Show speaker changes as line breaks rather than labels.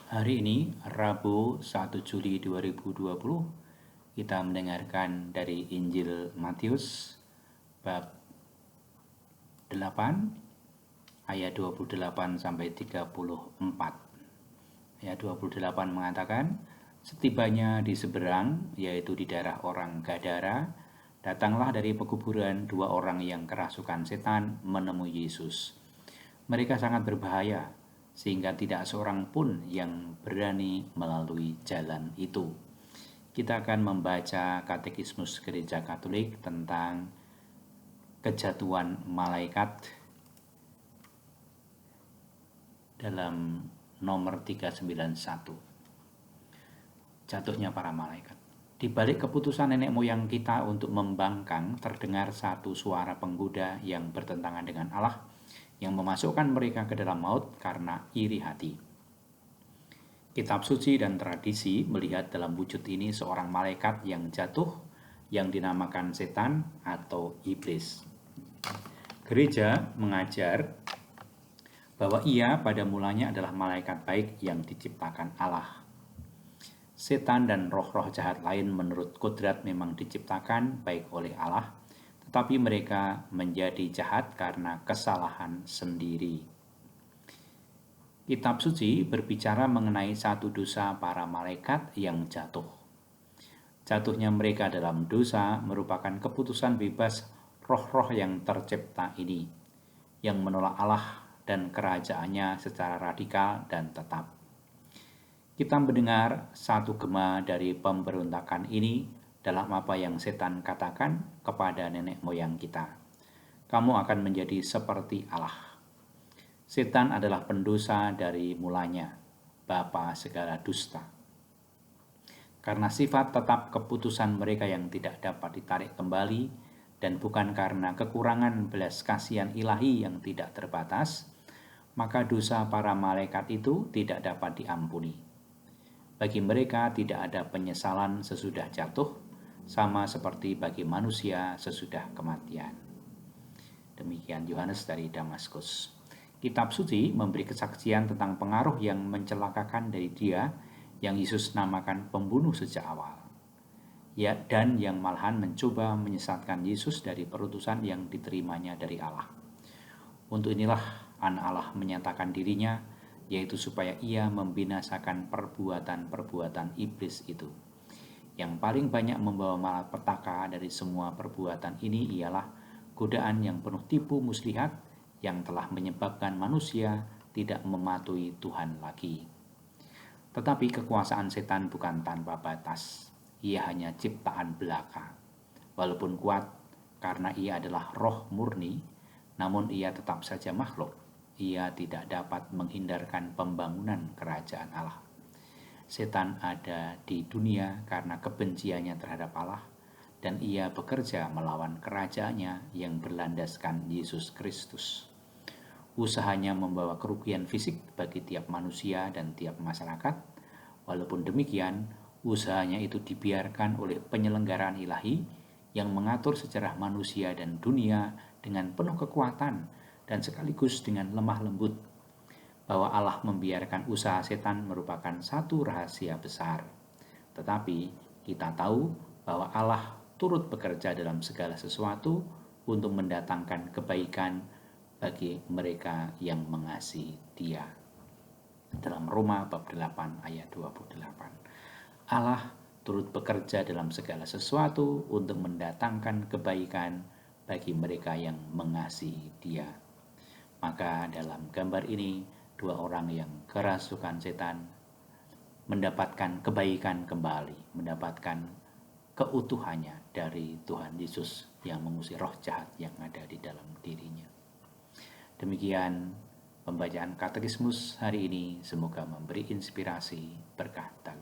Hari ini, Rabu 1 Juli 2020, kita mendengarkan dari Injil Matius bab 8 ayat 28 sampai 34. Ayat 28 mengatakan, setibanya di seberang, yaitu di daerah orang Gadara, datanglah dari pekuburan 2 orang yang kerasukan setan menemui Yesus. Mereka sangat berbahaya, sehingga tidak seorang pun yang berani melalui jalan itu. Kita akan membaca Katekismus Gereja Katolik tentang kejatuhan malaikat dalam nomor 391. Jatuhnya para malaikat. Di balik keputusan nenek moyang kita untuk membangkang, terdengar satu suara penggoda yang bertentangan dengan Allah, yang memasukkan mereka ke dalam maut karena iri hati. Kitab suci dan tradisi melihat dalam wujud ini seorang malaikat yang jatuh, yang dinamakan setan atau iblis. Gereja mengajar bahwa ia pada mulanya adalah malaikat baik yang diciptakan Allah. Setan dan roh-roh jahat lain menurut kodrat memang diciptakan baik oleh Allah, tetapi mereka menjadi jahat karena kesalahan sendiri. Kitab suci berbicara mengenai satu dosa para malaikat yang jatuh. Jatuhnya mereka dalam dosa merupakan keputusan bebas roh-roh yang tercipta ini, yang menolak Allah dan kerajaannya secara radikal dan tetap. Kita mendengar satu gema dari pemberontakan ini dalam apa yang setan katakan kepada nenek moyang kita. Kamu akan menjadi seperti Allah. Setan adalah pendosa dari mulanya, bapa segala dusta. Karena sifat tetap keputusan mereka yang tidak dapat ditarik kembali, dan bukan karena kekurangan belas kasihan ilahi yang tidak terbatas, maka dosa para malaikat itu tidak dapat diampuni. Bagi mereka tidak ada penyesalan sesudah jatuh, sama seperti bagi manusia sesudah kematian. Demikian Yohanes dari Damaskus. Kitab suci memberi kesaksian tentang pengaruh yang mencelakakan dari dia yang Yesus namakan pembunuh sejak awal. Ya, dan yang malahan mencoba menyesatkan Yesus dari perutusan yang diterimanya dari Allah. Untuk inilah Anak Allah menyatakan dirinya, yaitu supaya ia membinasakan perbuatan-perbuatan iblis itu. Yang paling banyak membawa malapetaka dari semua perbuatan ini ialah godaan yang penuh tipu muslihat yang telah menyebabkan manusia tidak mematuhi Tuhan lagi. Tetapi kekuasaan setan bukan tanpa batas. Ia hanya ciptaan belaka. Walaupun kuat karena ia adalah roh murni, namun ia tetap saja makhluk. Ia tidak dapat menghindarkan pembangunan kerajaan Allah. Setan ada di dunia karena kebenciannya terhadap Allah, dan ia bekerja melawan kerajaannya yang berlandaskan Yesus Kristus. Usahanya membawa kerugian fisik bagi tiap manusia dan tiap masyarakat. Walaupun demikian, usahanya itu dibiarkan oleh penyelenggaraan ilahi yang mengatur sejarah manusia dan dunia dengan penuh kekuatan dan sekaligus dengan lemah lembut. Bahwa Allah membiarkan usaha setan merupakan satu rahasia besar. Tetapi kita tahu bahwa Allah turut bekerja dalam segala sesuatu untuk mendatangkan kebaikan bagi mereka yang mengasihi Dia. Dalam Roma bab 8 ayat 28. Allah turut bekerja dalam segala sesuatu untuk mendatangkan kebaikan bagi mereka yang mengasihi Dia. Maka dalam gambar ini, 2 orang yang kerasukan setan mendapatkan kebaikan kembali, mendapatkan keutuhannya dari Tuhan Yesus yang mengusir roh jahat yang ada di dalam dirinya. Demikian pembacaan katekismus hari ini, semoga memberi inspirasi, berkah, dan